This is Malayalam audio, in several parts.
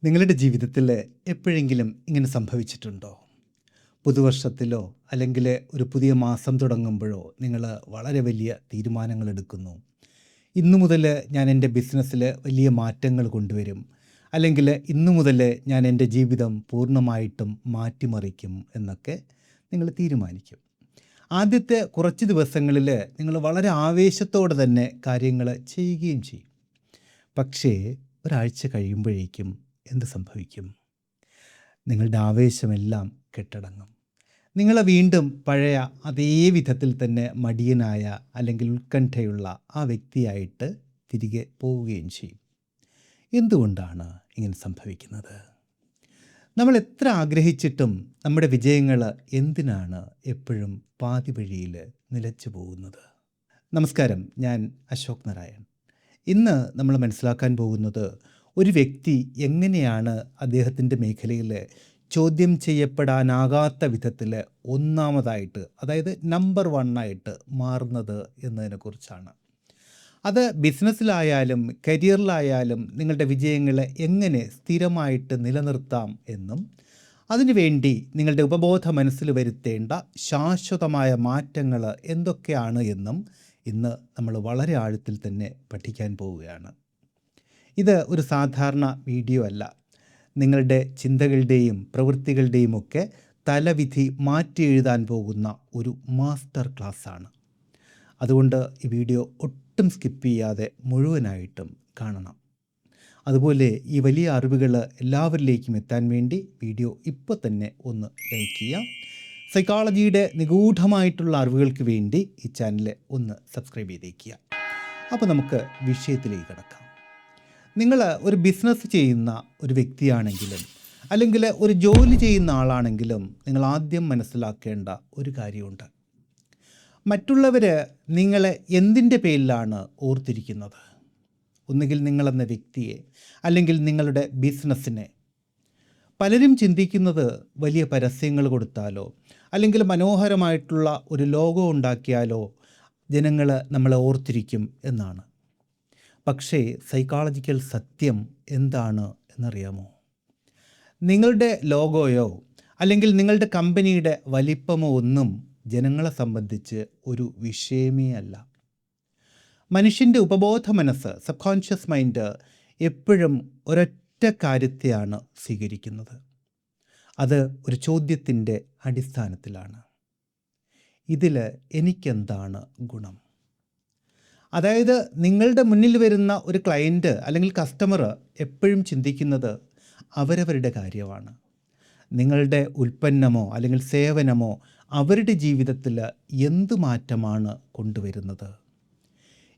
നിങ്ങളുടെ ജീവിതത്തിൽ എപ്പോഴെങ്കിലും ഇങ്ങനെ സംഭവിച്ചിട്ടുണ്ടോ? പുതുവർഷത്തിലോ അല്ലെങ്കിൽ ഒരു പുതിയ മാസം തുടങ്ങുമ്പോഴോ നിങ്ങൾ വളരെ വലിയ തീരുമാനങ്ങൾ എടുക്കുന്നു. ഇന്നു മുതൽ ഞാൻ എൻ്റെ ബിസിനസ്സിൽ വലിയ മാറ്റങ്ങൾ കൊണ്ടുവരും, അല്ലെങ്കിൽ ഇന്നു മുതൽ ഞാൻ എൻ്റെ ജീവിതം പൂർണ്ണമായിട്ടും മാറ്റിമറിക്കും എന്നൊക്കെ നിങ്ങൾ തീരുമാനിക്കും. ആദ്യത്തെ കുറച്ച് ദിവസങ്ങളിൽ നിങ്ങൾ വളരെ ആവേശത്തോടെ തന്നെ കാര്യങ്ങൾ ചെയ്യുകയും ചെയ്യും. പക്ഷേ ഒരാഴ്ച കഴിയുമ്പോഴേക്കും എന്ത് സംഭവിക്കും? നിങ്ങളുടെ ആവേശമെല്ലാം കെട്ടടങ്ങും. നിങ്ങൾ വീണ്ടും പഴയ അതേ വിധത്തിൽ തന്നെ മടിയനായ അല്ലെങ്കിൽ ഉത്കണ്ഠയുള്ള ആ വ്യക്തിയായിട്ട് തിരികെ പോവുകയും ചെയ്യും. എന്തുകൊണ്ടാണ് ഇങ്ങനെ സംഭവിക്കുന്നത്? നമ്മൾ എത്ര ആഗ്രഹിച്ചിട്ടും നമ്മുടെ വിജയങ്ങൾ എന്തിനാണ് എപ്പോഴും പാതി വഴിയിൽ നിലച്ചു പോകുന്നത്? നമസ്കാരം, ഞാൻ അശോക് നാരായൺ. ഇന്ന് നമ്മൾ മനസ്സിലാക്കാൻ പോകുന്നത് ഒരു വ്യക്തി എങ്ങനെയാണ് അദ്ദേഹത്തിൻ്റെ മേഖലയിൽ ചോദ്യം ചെയ്യപ്പെടാനാകാത്ത വിധത്തിൽ ഒന്നാമതായിട്ട്, അതായത് നമ്പർ 1 ആയിട്ട് മാറുന്നത് എന്നതിനെക്കുറിച്ചാണ്. അത് ബിസിനസ്സിലായാലും കരിയറിലായാലും നിങ്ങളുടെ വിജയങ്ങളെ എങ്ങനെ സ്ഥിരമായിട്ട് നിലനിർത്താം എന്നും അതിനുവേണ്ടി നിങ്ങളുടെ ഉപബോധ മനസ്സിൽ വരുത്തേണ്ട ശാശ്വതമായ മാറ്റങ്ങൾ എന്തൊക്കെയാണ് എന്നും ഇന്ന് നമ്മൾ വളരെ ആഴത്തിൽ തന്നെ പഠിക്കാൻ പോവുകയാണ്. ഇത് ഒരു സാധാരണ വീഡിയോ അല്ല. നിങ്ങളുടെ ചിന്തകളുടെയും പ്രവൃത്തികളുടെയും ഒക്കെ തലവിധി മാറ്റി എഴുതാൻ പോകുന്ന ഒരു മാസ്റ്റർ ക്ലാസ്സാണ്. അതുകൊണ്ട് ഈ വീഡിയോ ഒട്ടും സ്കിപ്പ് ചെയ്യാതെ മുഴുവനായിട്ടും കാണണം. അതുപോലെ ഈ വലിയ അറിവുകൾ എല്ലാവരിലേക്കും എത്താൻ വേണ്ടി വീഡിയോ ഇപ്പോൾ തന്നെ ഒന്ന് ലൈക്ക് ചെയ്യുക. സൈക്കോളജിയുടെ നിഗൂഢമായിട്ടുള്ള അറിവുകൾക്ക് വേണ്ടി ഈ ചാനൽ ഒന്ന് സബ്സ്ക്രൈബ് ചെയ്തേക്കുക. അപ്പോൾ നമുക്ക് വിഷയത്തിലേക്ക് കിടക്കാം. നിങ്ങൾ ഒരു ബിസിനസ് ചെയ്യുന്ന ഒരു വ്യക്തിയാണെങ്കിലും അല്ലെങ്കിൽ ഒരു ജോലി ചെയ്യുന്ന ആളാണെങ്കിലും നിങ്ങൾ ആദ്യം മനസ്സിലാക്കേണ്ട ഒരു കാര്യമുണ്ട്. മറ്റുള്ളവർ നിങ്ങളെ എന്തിൻ്റെ പേരിലാണ് ഓർത്തിരിക്കുന്നത്? ഒന്നുകിൽ നിങ്ങളെന്ന വ്യക്തിയെ, അല്ലെങ്കിൽ നിങ്ങളുടെ ബിസിനസ്സിനെ. പലരും ചിന്തിക്കുന്നത് വലിയ പരസ്യങ്ങൾ കൊടുത്താലോ അല്ലെങ്കിൽ മനോഹരമായിട്ടുള്ള ഒരു ലോഗോ ഉണ്ടാക്കിയാലോ ജനങ്ങൾ നമ്മളെ ഓർത്തിരിക്കും എന്നാണ്. പക്ഷേ സൈക്കോളജിക്കൽ സത്യം എന്താണ് എന്നറിയാമോ? നിങ്ങളുടെ ലോഗോയോ അല്ലെങ്കിൽ നിങ്ങളുടെ കമ്പനിയുടെ വലിപ്പമോ ഒന്നും ജനങ്ങളെ സംബന്ധിച്ച് ഒരു വിഷയമേ അല്ല. മനുഷ്യൻ്റെ ഉപബോധ മനസ്സ്, സബ് കോൺഷ്യസ് മൈൻഡ്, എപ്പോഴും ഒരൊറ്റ കാര്യത്തെയാണ് സ്വീകരിക്കുന്നത്. അത് ഒരു ചോദ്യത്തിൻ്റെ അടിസ്ഥാനത്തിലാണ്. ഇതിൽ എനിക്കെന്താണ് ഗുണം? അതായത് നിങ്ങളുടെ മുന്നിൽ വരുന്ന ഒരു ക്ലയൻറ്റ് അല്ലെങ്കിൽ കസ്റ്റമർ എപ്പോഴും ചിന്തിക്കുന്നത് അവരവരുടെ കാര്യമാണ്. നിങ്ങളുടെ ഉൽപ്പന്നമോ അല്ലെങ്കിൽ സേവനമോ അവരുടെ ജീവിതത്തിൽ എന്ത് മാറ്റമാണ് കൊണ്ടുവരുന്നത്?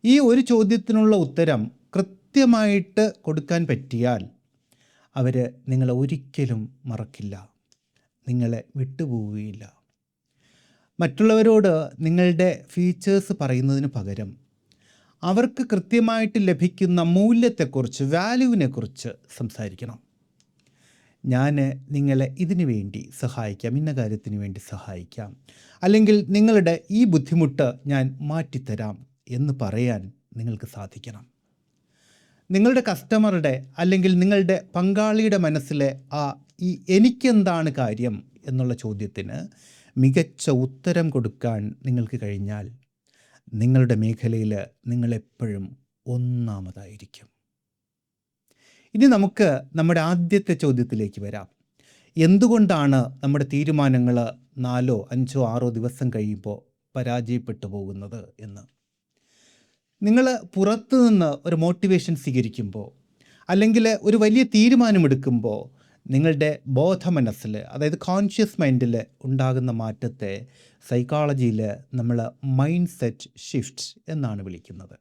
ഈ ഒരു ചോദ്യത്തിനുള്ള ഉത്തരം കൃത്യമായിട്ട് കൊടുക്കാൻ പറ്റിയാൽ അവർ നിങ്ങളെ ഒരിക്കലും മറക്കില്ല, നിങ്ങളെ വിട്ടുപോവുകയില്ല. മറ്റുള്ളവരോട് നിങ്ങളുടെ ഫീച്ചേഴ്സ് പറയുന്നതിന് പകരം അവർക്ക് കൃത്യമായിട്ട് ലഭിക്കുന്ന മൂല്യത്തെക്കുറിച്ച്, വാല്യൂവിനെക്കുറിച്ച് സംസാരിക്കണം. ഞാൻ നിങ്ങളെ ഇതിനു വേണ്ടി സഹായിക്കാം, ഇന്ന കാര്യത്തിന് വേണ്ടി സഹായിക്കാം, അല്ലെങ്കിൽ നിങ്ങളുടെ ഈ ബുദ്ധിമുട്ട് ഞാൻ മാറ്റിത്തരാം എന്ന് പറയാൻ നിങ്ങൾക്ക് സാധിക്കണം. നിങ്ങളുടെ കസ്റ്റമറുടെ അല്ലെങ്കിൽ നിങ്ങളുടെ പങ്കാളിയുടെ മനസ്സിലെ ഈ എനിക്കെന്താണ് കാര്യം എന്നുള്ള ചോദ്യത്തിന് മികച്ച ഉത്തരം കൊടുക്കാൻ നിങ്ങൾക്ക് കഴിഞ്ഞാൽ നിങ്ങളുടെ മേഖലയിൽ നിങ്ങളെപ്പോഴും ഒന്നാമതായിരിക്കും. ഇനി നമുക്ക് നമ്മുടെ ആദ്യത്തെ ചോദ്യത്തിലേക്ക് വരാം. എന്തുകൊണ്ടാണ് നമ്മുടെ തീരുമാനങ്ങൾ 4, 5, 6 ദിവസം കഴിയുമ്പോൾ പരാജയപ്പെട്ടു പോകുന്നത് എന്ന്? നിങ്ങൾ പുറത്തു നിന്ന് ഒരു മോട്ടിവേഷൻ സ്വീകരിക്കുമ്പോൾ അല്ലെങ്കിൽ ഒരു വലിയ തീരുമാനമെടുക്കുമ്പോൾ നിങ്ങളുടെ ബോധമനസ്സിൽ, അതായത് കോൺഷ്യസ് മൈൻഡിൽ ഉണ്ടാകുന്ന മാറ്റത്തെ സൈക്കോളജിയിൽ നമ്മൾ മൈൻഡ് സെറ്റ് ഷിഫ്റ്റ് എന്നാണ് വിളിക്കുന്നത്.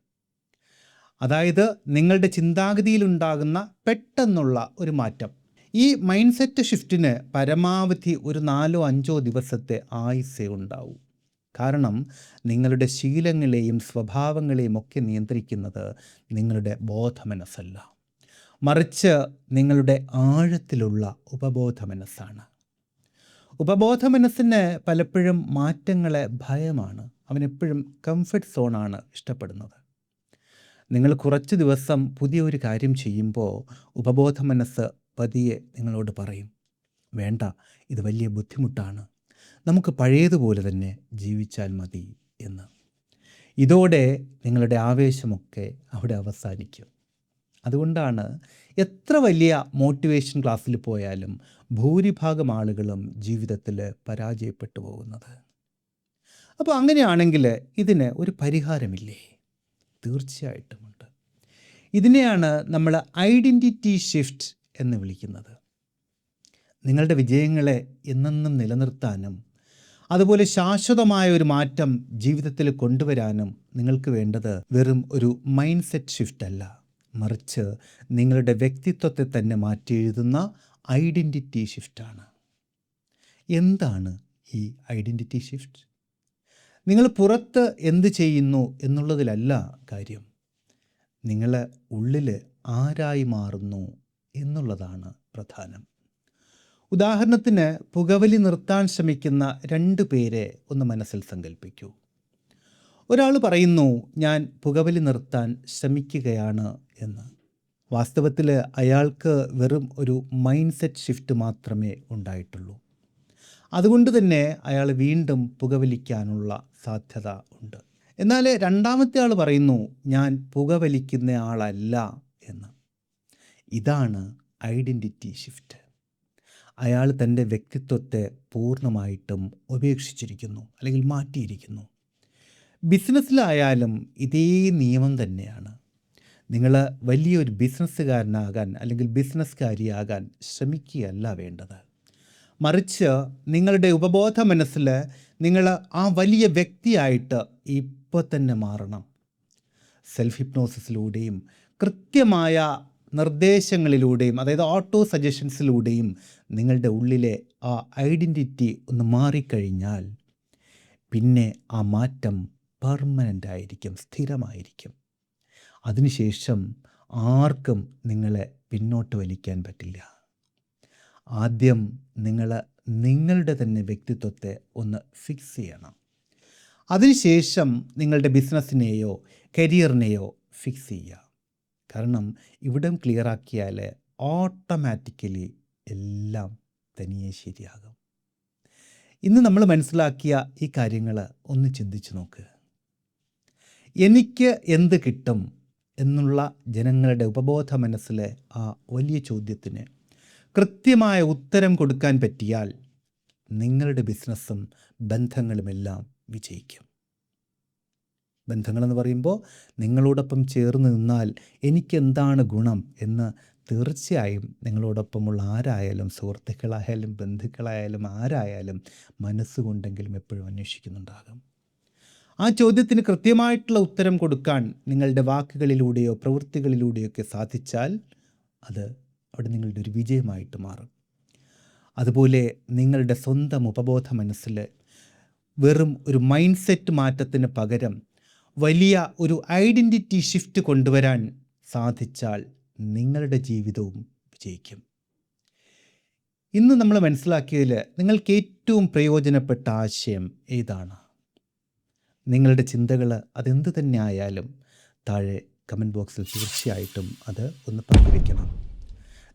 അതായത് നിങ്ങളുടെ ചിന്താഗതിയിലുണ്ടാകുന്ന പെട്ടെന്നുള്ള ഒരു മാറ്റം. ഈ മൈൻഡ് സെറ്റ് ഷിഫ്റ്റിന് പരമാവധി ഒരു 4-5 ദിവസത്തെ ആയുസ്സേ ഉണ്ടാവൂ. കാരണം നിങ്ങളുടെ ശീലങ്ങളെയും സ്വഭാവങ്ങളെയും ഒക്കെ നിയന്ത്രിക്കുന്നത് നിങ്ങളുടെ ബോധമനസ്സല്ല, മറിച്ച് നിങ്ങളുടെ ആഴത്തിലുള്ള ഉപബോധ മനസ്സാണ്. ഉപബോധ മനസ്സിന് പലപ്പോഴും മാറ്റങ്ങളെ ഭയമാണ്. അവനെപ്പോഴും കംഫർട്ട് സോണാണ് ഇഷ്ടപ്പെടുന്നത്. നിങ്ങൾ കുറച്ച് ദിവസം പുതിയൊരു കാര്യം ചെയ്യുമ്പോൾ ഉപബോധ മനസ്സ് പതിയെ നിങ്ങളോട് പറയും, വേണ്ട, ഇത് വലിയ ബുദ്ധിമുട്ടാണ്, നമുക്ക് പഴയതുപോലെ തന്നെ ജീവിച്ചാൽ മതി എന്ന്. ഇതോടെ നിങ്ങളുടെ ആവേശമൊക്കെ അവിടെ അവസാനിക്കും. അതുകൊണ്ടാണ് എത്ര വലിയ മോട്ടിവേഷൻ ക്ലാസ്സിൽ പോയാലും ഭൂരിഭാഗം ആളുകളും ജീവിതത്തിൽ പരാജയപ്പെട്ടു പോകുന്നത്. അപ്പോൾ അങ്ങനെയാണെങ്കിൽ ഇതിന് ഒരു പരിഹാരമില്ലേ? തീർച്ചയായിട്ടുമുണ്ട്. ഇതിനെയാണ് നമ്മൾ ഐഡൻറ്റിറ്റി ഷിഫ്റ്റ് എന്ന് വിളിക്കുന്നത്. നിങ്ങളുടെ വിജയങ്ങളെ എന്നെന്നും നിലനിർത്താനും അതുപോലെ ശാശ്വതമായ ഒരു മാറ്റം ജീവിതത്തിൽ കൊണ്ടുവരാനും നിങ്ങൾക്ക് വേണ്ടത് വെറും ഒരു മൈൻഡ് സെറ്റ് ഷിഫ്റ്റ് അല്ല, മറിച്ച് നിങ്ങളുടെ വ്യക്തിത്വത്തെ തന്നെ മാറ്റി എഴുതുന്ന ഐഡൻറ്റിറ്റി ഷിഫ്റ്റാണ്. എന്താണ് ഈ ഐഡൻറ്റിറ്റി ഷിഫ്റ്റ്? നിങ്ങൾ പുറത്ത് എന്ത് ചെയ്യുന്നു എന്നുള്ളതിലല്ല കാര്യം, നിങ്ങൾ ഉള്ളിൽ ആരായി മാറുന്നു എന്നുള്ളതാണ് പ്രധാനം. ഉദാഹരണത്തിന്, പുകവലി നിർത്താൻ ശ്രമിക്കുന്ന 2 പേരെ ഒന്ന് മനസ്സിൽ സങ്കല്പിക്കൂ. ഒരാൾ പറയുന്നു, ഞാൻ പുകവലി നിർത്താൻ ശ്രമിക്കുകയാണ് എന്ന്. വാസ്തവത്തിൽ അയാൾക്ക് വെറും ഒരു മൈൻഡ് സെറ്റ് ഷിഫ്റ്റ് മാത്രമേ ഉണ്ടായിട്ടുള്ളൂ. അതുകൊണ്ട് തന്നെ അയാൾ വീണ്ടും പുകവലിക്കാനുള്ള സാധ്യത ഉണ്ട്. എന്നാൽ രണ്ടാമത്തെ ആൾ പറയുന്നു, ഞാൻ പുകവലിക്കുന്ന ആളല്ല എന്ന്. ഇതാണ് ഐഡൻറ്റിറ്റി ഷിഫ്റ്റ്. അയാൾ തൻ്റെ വ്യക്തിത്വത്തെ പൂർണ്ണമായിട്ടും ഉപേക്ഷിച്ചിരിക്കുന്നു, അല്ലെങ്കിൽ മാറ്റിയിരിക്കുന്നു. ബിസിനസ്സിലായാലും ഇതേ നിയമം തന്നെയാണ്. നിങ്ങൾ വലിയൊരു ബിസിനസ്സുകാരനാകാൻ അല്ലെങ്കിൽ ബിസിനസ്സുകാരിയാകാൻ ശ്രമിക്കുകയല്ല വേണ്ടത്, മറിച്ച് നിങ്ങളുടെ ഉപബോധ മനസ്സിൽ നിങ്ങൾ ആ വലിയ വ്യക്തിയായിട്ട് ഇപ്പോൾ തന്നെ മാറണം. സെൽഫ് ഹിപ്നോസിസിലൂടെയും കൃത്യമായ നിർദ്ദേശങ്ങളിലൂടെയും, അതായത് ഓട്ടോ സജഷൻസിലൂടെയും നിങ്ങളുടെ ഉള്ളിലെ ആ ഐഡൻറ്റിറ്റി ഒന്ന് മാറിക്കഴിഞ്ഞാൽ പിന്നെ ആ മാറ്റം പെർമനൻ്റ് ആയിരിക്കും, സ്ഥിരമായിരിക്കും. അതിനുശേഷം ആർക്കും നിങ്ങളെ പിന്നോട്ട് വലിക്കാൻ പറ്റില്ല. ആദ്യം നിങ്ങൾ നിങ്ങളുടെ തന്നെ വ്യക്തിത്വത്തെ ഒന്ന് ഫിക്സ് ചെയ്യണം. അതിനുശേഷം നിങ്ങളുടെ ബിസിനസ്സിനെയോ കരിയറിനെയോ ഫിക്സ് ചെയ്യുക. കാരണം ഇവിടം ക്ലിയറാക്കിയാൽ ഓട്ടോമാറ്റിക്കലി എല്ലാം തനിയെ ശരിയാകും. ഇന്ന് നമ്മൾ മനസ്സിലാക്കിയ ഈ കാര്യങ്ങൾ ഒന്ന് ചിന്തിച്ച് നോക്ക്. എനിക്ക് എന്ത് കിട്ടും എന്നുള്ള ജനങ്ങളുടെ ഉപബോധ മനസ്സിലെ ആ വലിയ ചോദ്യത്തിന് കൃത്യമായ ഉത്തരം കൊടുക്കാൻ പറ്റിയാൽ നിങ്ങളുടെ ബിസിനസ്സും ബന്ധങ്ങളുമെല്ലാം വിജയിക്കും. ബന്ധങ്ങളെന്ന് പറയുമ്പോൾ നിങ്ങളോടൊപ്പം ചേർന്ന് നിന്നാൽ എനിക്കെന്താണ് ഗുണം എന്ന് തീർച്ചയായും നിങ്ങളോടൊപ്പമുള്ള ആരായാലും, സുഹൃത്തുക്കളായാലും ബന്ധുക്കളായാലും ആരായാലും മനസ്സുകൊണ്ടെങ്കിലും എപ്പോഴും അന്വേഷിക്കുന്നുണ്ടാകും. ആ ചോദ്യത്തിന് കൃത്യമായിട്ടുള്ള ഉത്തരം കൊടുക്കാൻ നിങ്ങളുടെ വാക്കുകളിലൂടെയോ പ്രവൃത്തികളിലൂടെയൊക്കെ സാധിച്ചാൽ അത് അവിടെ നിങ്ങളുടെ ഒരു വിജയമായിട്ട് മാറും. അതുപോലെ നിങ്ങളുടെ സ്വന്തം ഉപബോധ മനസ്സിൽ വെറും ഒരു മൈൻഡ് സെറ്റ് മാറ്റത്തിന് പകരം വലിയ ഒരു ഐഡൻറ്റിറ്റി ഷിഫ്റ്റ് കൊണ്ടുവരാൻ സാധിച്ചാൽ നിങ്ങളുടെ ജീവിതവും വിജയിക്കും. ഇന്ന് നമ്മൾ മനസ്സിലാക്കിയതിൽ നിങ്ങൾക്ക് ഏറ്റവും പ്രയോജനപ്പെട്ട ആശയം ഏതാണ്? നിങ്ങളുടെ ചിന്തകൾ അതെന്ത് തന്നെ ആയാലും താഴെ കമൻറ്റ് ബോക്സിൽ തീർച്ചയായിട്ടും അത് ഒന്ന് പങ്കുവയ്ക്കണം.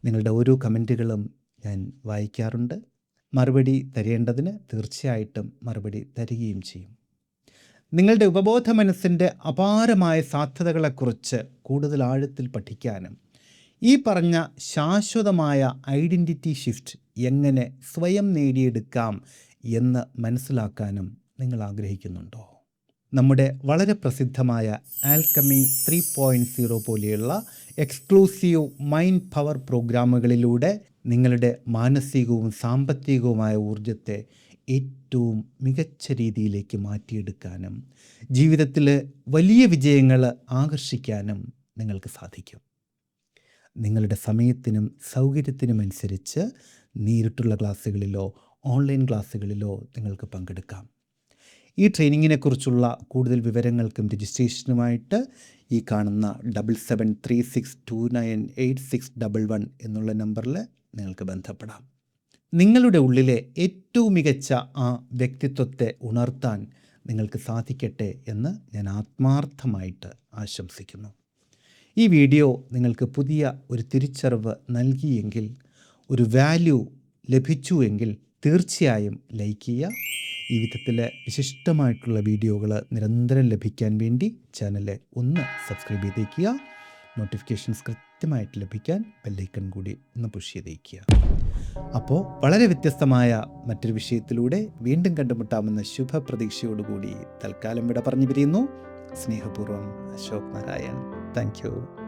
നിങ്ങളുടെ ഓരോ കമൻറ്റുകളും ഞാൻ വായിക്കാറുണ്ട്. മറുപടി തരേണ്ടതിന് തീർച്ചയായിട്ടും മറുപടി തരികയും ചെയ്യും. നിങ്ങളുടെ ഉപബോധ മനസ്സിൻ്റെ അപാരമായ സാധ്യതകളെക്കുറിച്ച് കൂടുതൽ ആഴത്തിൽ പഠിക്കാനും ഈ പറഞ്ഞ ശാശ്വതമായ ഐഡൻറ്റിറ്റി ഷിഫ്റ്റ് എങ്ങനെ സ്വയം നേടിയെടുക്കാം എന്ന് മനസ്സിലാക്കാനും നിങ്ങൾ ആഗ്രഹിക്കുന്നുണ്ടോ? നമ്മുടെ വളരെ പ്രസിദ്ധമായ ആൽക്കമി 3.0 പോലെയുള്ള എക്സ്ക്ലൂസീവ് മൈൻഡ് പവർ പ്രോഗ്രാമുകളിലൂടെ നിങ്ങളുടെ മാനസികവും സാമ്പത്തികവുമായ ഊർജത്തെ ഏറ്റവും മികച്ച രീതിയിലേക്ക് മാറ്റിയെടുക്കാനും ജീവിതത്തിൽ വലിയ വിജയങ്ങൾ ആകർഷിക്കാനും നിങ്ങൾക്ക് സാധിക്കും. നിങ്ങളുടെ സമയത്തിനും സൗകര്യത്തിനും അനുസരിച്ച് നേരിട്ടുള്ള ക്ലാസ്സുകളിലോ ഓൺലൈൻ ക്ലാസ്സുകളിലോ നിങ്ങൾക്ക് പങ്കെടുക്കാം. ഈ ട്രെയിനിങ്ങിനെക്കുറിച്ചുള്ള കൂടുതൽ വിവരങ്ങൾക്കും രജിസ്ട്രേഷനുമായിട്ട് ഈ കാണുന്ന 7736298611 എന്നുള്ള നമ്പറിൽ നിങ്ങൾക്ക് ബന്ധപ്പെടാം. നിങ്ങളുടെ ഉള്ളിലെ ഏറ്റവും മികച്ച ആ വ്യക്തിത്വത്തെ ഉണർത്താൻ നിങ്ങൾക്ക് സാധിക്കട്ടെ എന്ന് ഞാൻ ആത്മാർത്ഥമായിട്ട് ആശംസിക്കുന്നു. ഈ വീഡിയോ നിങ്ങൾക്ക് പുതിയ ഒരു തിരിച്ചറിവ് നൽകിയെങ്കിൽ ഒരു വാല്യൂ ലഭിച്ചു എങ്കിൽ തീർച്ചയായും ലൈക്ക് ചെയ്യുക. ഈ വിധത്തിൽ വിശിഷ്ടമായിട്ടുള്ള വീഡിയോകൾ നിരന്തരം ലഭിക്കാൻ വേണ്ടി ചാനൽ ഒന്ന് സബ്സ്ക്രൈബ് ചെയ്തേക്കുക. നോട്ടിഫിക്കേഷൻസ് കൃത്യമായിട്ട് ലഭിക്കാൻ ബെല്ലൈക്കൺ കൂടി ഒന്ന് പുഷ് ചെയ്തേക്കുക. അപ്പോൾ വളരെ വ്യത്യസ്തമായ മറ്റൊരു വിഷയത്തിലൂടെ വീണ്ടും കണ്ടുമുട്ടാമെന്ന ശുഭപ്രതീക്ഷയോടുകൂടി തൽക്കാലം വിട പറഞ്ഞു പിരിയുന്നു. സ്നേഹപൂർവ്വം, അശോക് നാരായൺ. Thank you.